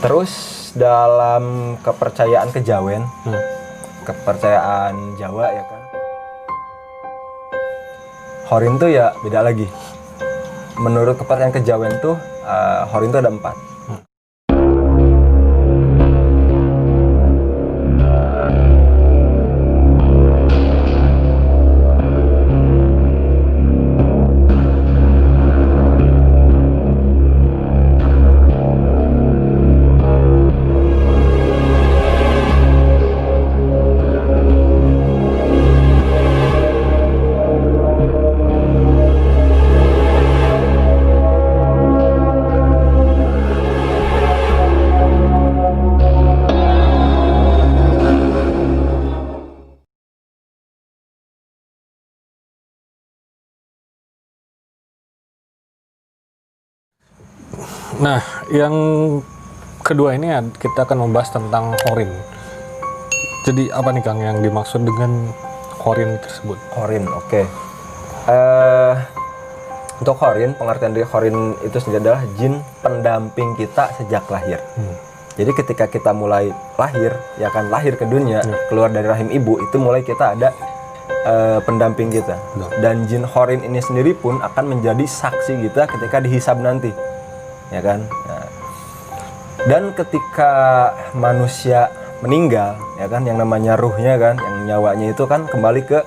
Terus dalam kepercayaan kejawen, kepercayaan Jawa ya kan, Horin tuh ya beda lagi. Menurut kepercayaan kejawen tuh Horin tuh ada 4. Nah, yang kedua ini kita akan membahas tentang Horin. Jadi apa nih Kang yang dimaksud dengan Horin tersebut? Horin, oke. Untuk Horin, pengertian dari Horin itu sendiri adalah jin pendamping kita sejak lahir. Jadi ketika kita mulai lahir, ya kan lahir ke dunia, keluar dari rahim ibu, itu mulai kita ada pendamping kita. Dan jin Horin ini sendiri pun akan menjadi saksi kita ketika dihisab nanti. Ya kan. Nah, dan ketika manusia meninggal, ya kan, yang namanya ruhnya kan, yang nyawanya itu kan kembali ke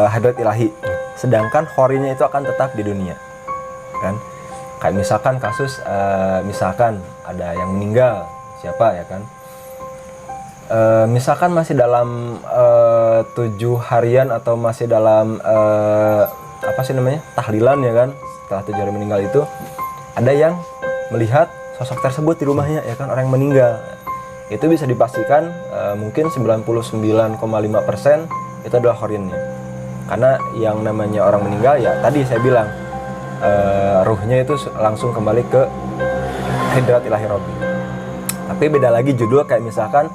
hadrat ilahi. Sedangkan Horinnya itu akan tetap di dunia, kan. Kayak misalkan kasus, misalkan ada yang meninggal, siapa ya kan. Misalkan masih dalam 7 harian atau masih dalam apa sih namanya, tahlilan ya kan. Setelah 7 hari meninggal itu ada yang melihat sosok tersebut di rumahnya, ya kan, orang yang meninggal. Itu bisa dipastikan mungkin 99,5% itu adalah Horinnya. Karena yang namanya orang meninggal ya tadi saya bilang ruhnya itu langsung kembali ke hadrat ilahi Robbi. Tapi beda lagi judul, kayak misalkan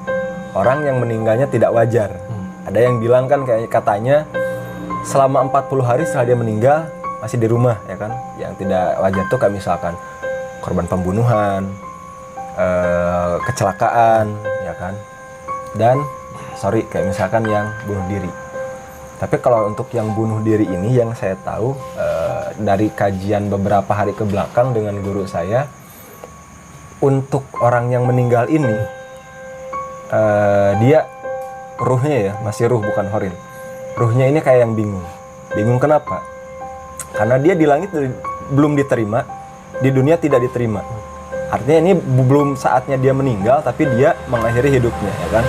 orang yang meninggalnya tidak wajar. Ada yang bilang kan kayak katanya selama 40 hari setelah dia meninggal masih di rumah, ya kan. Yang tidak wajar tuh kayak misalkan korban pembunuhan, kecelakaan, ya kan. Dan kayak misalkan yang bunuh diri. Tapi kalau untuk yang bunuh diri ini yang saya tahu dari kajian beberapa hari ke belakang dengan guru saya, untuk orang yang meninggal ini dia ruhnya ya masih ruh, bukan Horin. Ruhnya ini kayak yang bingung. Bingung kenapa? Karena dia di langit belum diterima, di dunia tidak diterima. Artinya ini belum saatnya dia meninggal, tapi dia mengakhiri hidupnya, ya kan.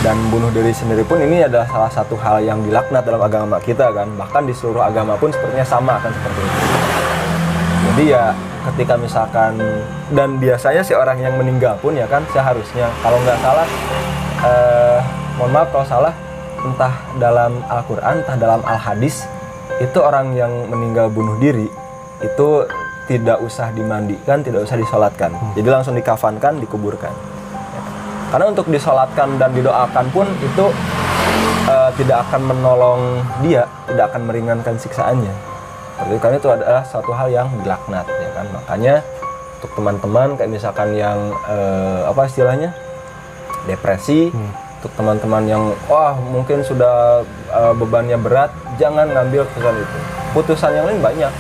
Dan bunuh diri sendiri pun ini adalah salah satu hal yang dilaknat dalam agama kita kan. Bahkan di seluruh agama pun sepertinya sama akan seperti itu. Jadi ya ketika misalkan, dan biasanya si orang yang meninggal pun ya kan seharusnya, kalau nggak salah, mohon maaf kalau salah, entah dalam Al-Quran, entah dalam Al-Hadis, itu orang yang meninggal bunuh diri itu tidak usah dimandikan, tidak usah disolatkan. Jadi langsung dikafankan, dikuburkan. Karena untuk disolatkan dan didoakan pun itu tidak akan menolong dia, tidak akan meringankan siksaannya. Karena itu adalah suatu hal yang dilaknat, ya kan. Makanya untuk teman-teman kayak misalkan yang apa istilahnya, depresi, untuk teman-teman yang mungkin sudah bebannya berat, jangan ngambil keputusan itu. Putusan yang lain banyak.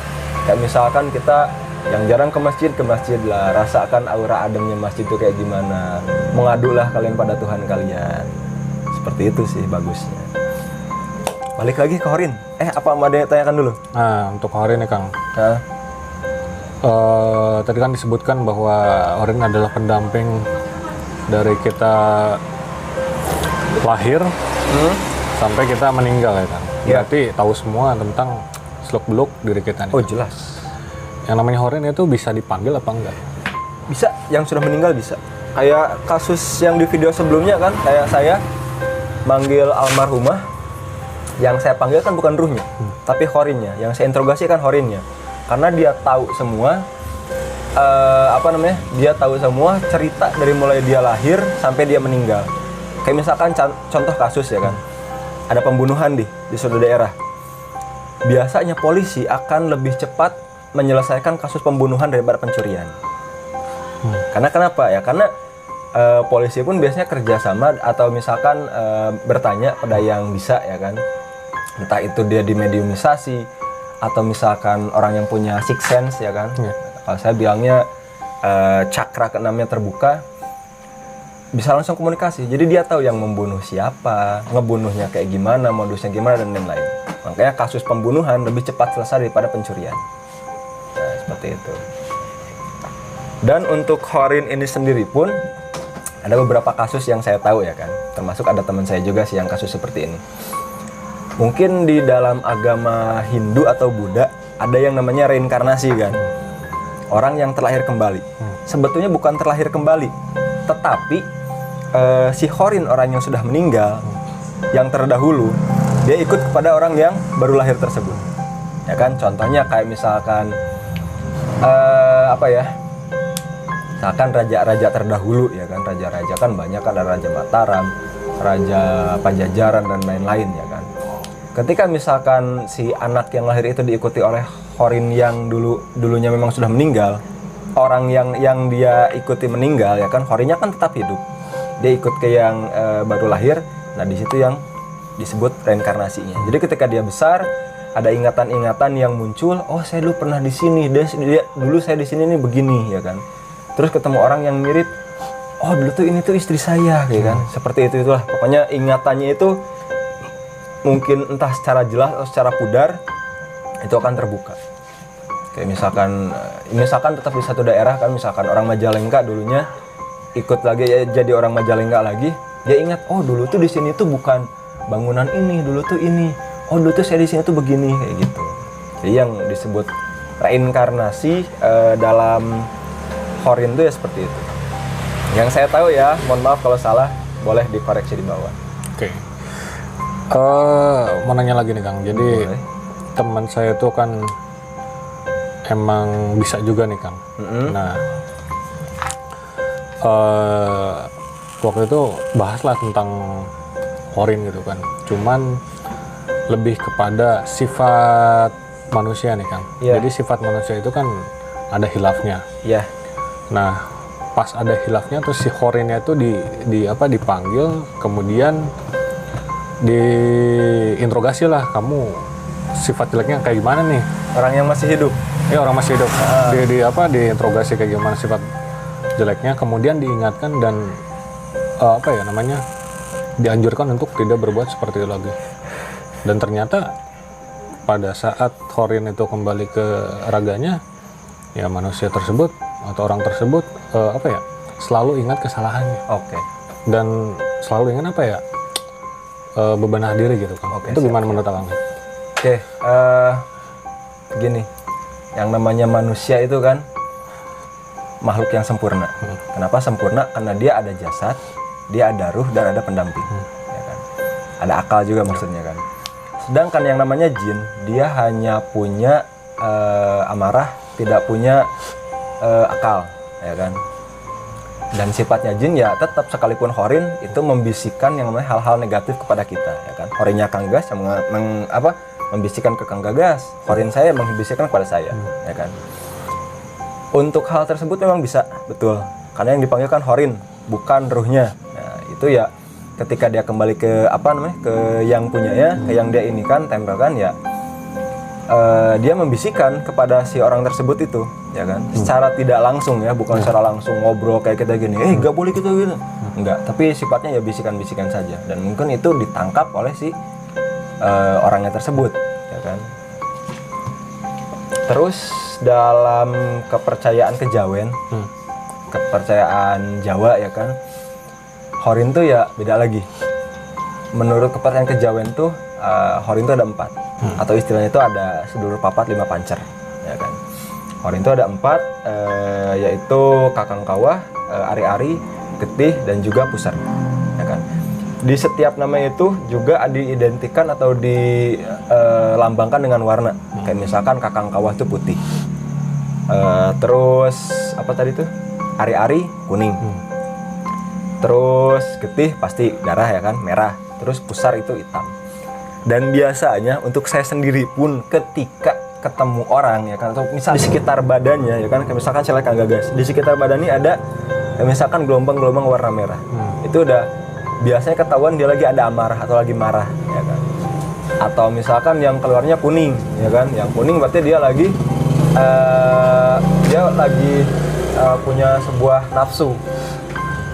Kayak misalkan kita yang jarang ke masjid lah, rasakan aura ademnya masjid itu kayak gimana. Mengadulah kalian pada Tuhan kalian. Seperti itu sih bagusnya. Balik lagi ke Horin. Apa mau ada yang tanyakan dulu? Nah, untuk Horin ya Kang. Tadi kan disebutkan bahwa Horin adalah pendamping dari kita lahir sampai kita meninggal ya Kang. Berarti tahu semua tentang seluk-beluk diri kita nih. Oh jelas. Yang namanya Horin itu bisa dipanggil apa enggak? Bisa, yang sudah meninggal bisa. Kayak kasus yang di video sebelumnya kan, kayak saya manggil almarhumah, yang saya panggil kan bukan ruhnya, tapi Horinnya. Yang saya interogasi kan Horinnya. Karena dia tahu semua, dia tahu semua cerita dari mulai dia lahir sampai dia meninggal. Kayak misalkan contoh kasus ya kan, ada pembunuhan di suatu daerah. Biasanya polisi akan lebih cepat menyelesaikan kasus pembunuhan daripada pencurian. Karena kenapa ya? Karena polisi pun biasanya kerjasama atau misalkan bertanya pada yang bisa ya kan, entah itu dia dimediumisasi atau misalkan orang yang punya sixth sense ya kan. Kalau saya bilangnya cakra keenamnya terbuka, bisa langsung komunikasi. Jadi dia tahu yang membunuh siapa, ngebunuhnya kayak gimana, modusnya gimana dan lain-lain. Makanya kasus pembunuhan lebih cepat selesai daripada pencurian. Nah, seperti itu. Dan untuk Horin ini sendiri pun ada beberapa kasus yang saya tahu ya kan. Termasuk ada teman saya juga sih yang kasus seperti ini. Mungkin di dalam agama Hindu atau Buddha ada yang namanya reinkarnasi kan. Orang yang terlahir kembali. Sebetulnya bukan terlahir kembali, tetapi si Horin, orang yang sudah meninggal, yang terdahulu, dia ikut kepada orang yang baru lahir tersebut. Ya kan, contohnya kayak misalkan apa ya? Misalkan raja-raja terdahulu ya kan, raja-raja kan banyak, ada Raja Mataram, Raja Pajajaran dan lain-lain ya kan. Ketika misalkan si anak yang lahir itu diikuti oleh Horin yang dulunya memang sudah meninggal, orang yang dia ikuti meninggal ya kan, Horinnya kan tetap hidup. Dia ikut ke yang baru lahir. Nah, di situ yang disebut reinkarnasinya. Jadi ketika dia besar, ada ingatan-ingatan yang muncul, oh saya dulu pernah di sini, dulu saya di sini nih begini ya kan. Terus ketemu orang yang mirip, oh dulu tuh ini tuh istri saya ya kan. Seperti itulah. Pokoknya ingatannya itu mungkin entah secara jelas atau secara pudar itu akan terbuka. Kayak misalkan tetap di satu daerah kan, misalkan orang Majalengka dulunya ikut lagi ya, jadi orang Majalengka lagi, dia ingat, oh dulu tuh di sini tuh bukan bangunan ini, dulu tuh ini, oh dulu tuh saya di sini tuh begini, kayak gitu. Jadi yang disebut reinkarnasi dalam Horin tuh ya seperti itu. Yang saya tahu ya, mohon maaf kalau salah, boleh dikoreksi di bawah. Oke. Mau nanya lagi nih Kang, jadi teman saya tuh kan emang bisa juga nih Kang. Nah, waktu itu bahaslah tentang Horin gitu kan, cuman lebih kepada sifat manusia nih Kang. Jadi sifat manusia itu kan ada hilafnya. Nah, pas ada hilafnya terus si Horinnya itu dipanggil, kemudian diinterogasi lah, kamu sifat jeleknya kayak gimana nih? Orang yang masih hidup. Orang masih hidup. Diinterogasi kayak gimana sifat jeleknya, kemudian diingatkan dan dianjurkan untuk tidak berbuat seperti itu lagi. Dan ternyata pada saat Horin itu kembali ke raganya, ya manusia tersebut atau orang tersebut selalu ingat kesalahannya. Dan selalu ingat bebenah diri gitu kan. Itu gimana menurut Abang? Gini, yang namanya manusia itu kan makhluk yang sempurna. Kenapa sempurna? Karena dia ada jasad, dia ada ruh dan ada pendamping. Ya kan? Ada akal juga maksudnya kan. Sedangkan yang namanya jin, dia hanya punya amarah, tidak punya akal, ya kan. Dan sifatnya jin ya tetap sekalipun Horin itu membisikkan yang namanya hal-hal negatif kepada kita, ya kan. Horinnya Kang Gas yang membisikkan ke Kang Gagas, Horin saya membisikkan kepada saya, ya kan. Untuk hal tersebut memang bisa, betul. Karena yang dipanggil kan Horin, bukan ruhnya. Nah, itu ya ketika dia kembali ke ke yang punyanya, ke yang dia ini kan tempelkan ya. Dia membisikkan kepada si orang tersebut itu, ya kan, secara tidak langsung ya, bukan secara langsung ngobrol kayak kita gini, nggak boleh gitu, enggak, tapi sifatnya ya bisikan-bisikan saja, dan mungkin itu ditangkap oleh si orangnya tersebut, ya kan. Terus dalam kepercayaan kejawen, kepercayaan Jawa ya kan, Horin tuh ya beda lagi. Menurut kepercayaan kejawen tuh Horin tuh ada 4. Atau istilahnya itu ada sedulur papat 5 pancer, ya kan. Horin itu ada 4, yaitu Kakang Kawah, Ari-Ari, Getih, dan juga Pusar, ya kan. Di setiap nama itu juga diidentikan atau dilambangkan dengan warna. Kayak misalkan Kakang Kawah itu putih, terus apa tadi tuh, Ari-Ari kuning, terus Getih pasti darah ya kan, merah, terus Pusar itu hitam. Dan biasanya untuk saya sendiri pun ketika ketemu orang ya kan, atau misal di sekitar badannya ya kan, misalkan saya Kang Gagas, di sekitar badan ini ada misalkan gelombang-gelombang warna merah, itu udah biasanya ketahuan dia lagi ada amarah atau lagi marah, ya kan. Atau misalkan yang keluarnya kuning, ya kan, yang kuning berarti dia lagi punya sebuah nafsu.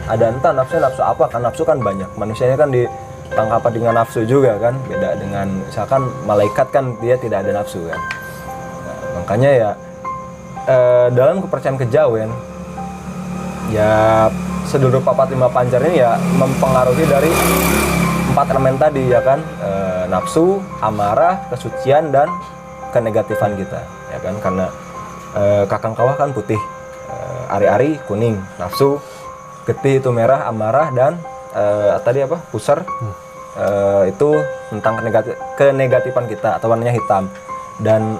Ada entah nafsu apa kan, nafsu kan banyak, manusianya kan ditangkap dengan nafsu juga kan, beda dengan misalkan malaikat kan dia tidak ada nafsu kan. Nah, makanya ya dalam kepercayaan kejawen ya sedulur papat lima pancar ini ya mempengaruhi dari 4 elemen tadi ya kan, nafsu, amarah, kesucian dan kenegatifan kita ya kan, karena kakang kawah kan putih, ari-ari kuning, nafsu, getih itu merah, amarah, dan tadi apa, pusar itu tentang kenegatifan kita atau warnanya hitam. Dan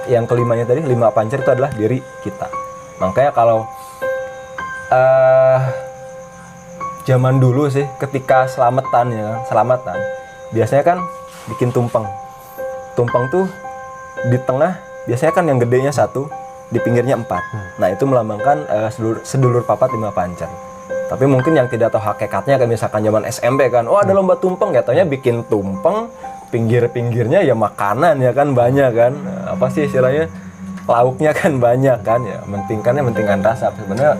yang kelimanya tadi 5 pancar itu adalah diri kita. Makanya kalau zaman dulu sih ketika selamatan biasanya kan bikin tumpeng tuh di tengah biasanya kan yang gedenya 1, di pinggirnya 4. Nah itu melambangkan sedulur papat 5 pancar. Tapi mungkin yang tidak tahu hakikatnya kayak misalkan zaman SMP kan, oh ada lomba tumpeng, katanya bikin tumpeng, pinggir-pinggirnya ya makanan ya kan, banyak kan, apa sih istilahnya, lauknya kan banyak kan, ya mentingkan rasa. Sebenarnya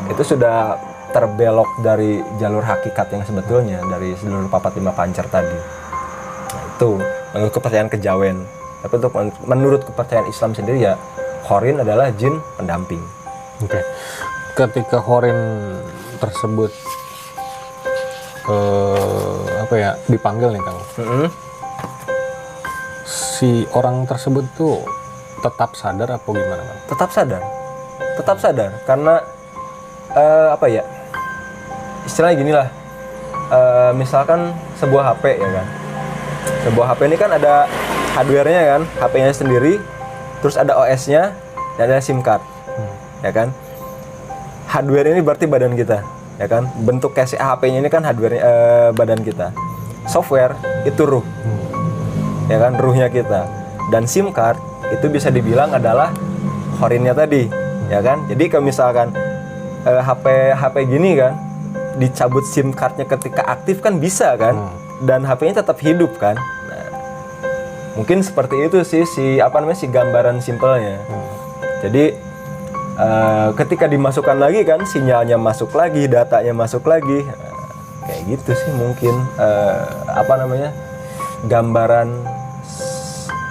itu sudah terbelok dari jalur hakikat yang sebetulnya dari sedulur papat 5 pancar tadi. Nah itu menurut kepercayaan kejawen. Tapi untuk menurut kepercayaan Islam sendiri ya Horin adalah jin pendamping. Oke. Ketika Horin tersebut dipanggil nih Kang, si orang tersebut tuh tetap sadar apa gimana Kang? Tetap sadar karena istilahnya gini lah, misalkan sebuah HP ya kan, sebuah HP ini kan ada hardware-nya kan, HP-nya sendiri, terus ada OS-nya dan ada SIM card, ya kan. Hardware ini berarti badan kita, ya kan. Bentuk kayak HP-nya ini kan hardware badan kita. Software itu ruh, ya kan, ruhnya kita. Dan SIM card itu bisa dibilang adalah Horinnya tadi, ya kan. Jadi kalau misalkan HP gini kan, dicabut SIM cardnya ketika aktif kan bisa kan, dan HP-nya tetap hidup kan. Nah, mungkin seperti itu sih si gambaran simpelnya. Jadi ketika dimasukkan lagi kan, sinyalnya masuk lagi, datanya masuk lagi, kayak gitu sih mungkin gambaran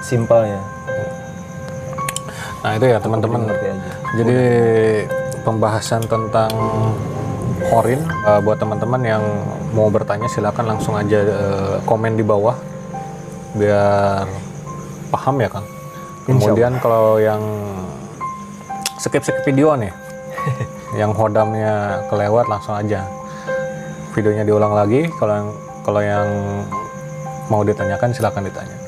simpelnya. Nah itu ya teman-teman. Jadi pembahasan tentang Horin, buat teman-teman yang mau bertanya silakan langsung aja komen di bawah biar paham ya Kang. Kemudian kalau yang skip video nih yang hodamnya kelewat, langsung aja videonya diulang lagi. Kalau yang mau ditanyakan silakan ditanya.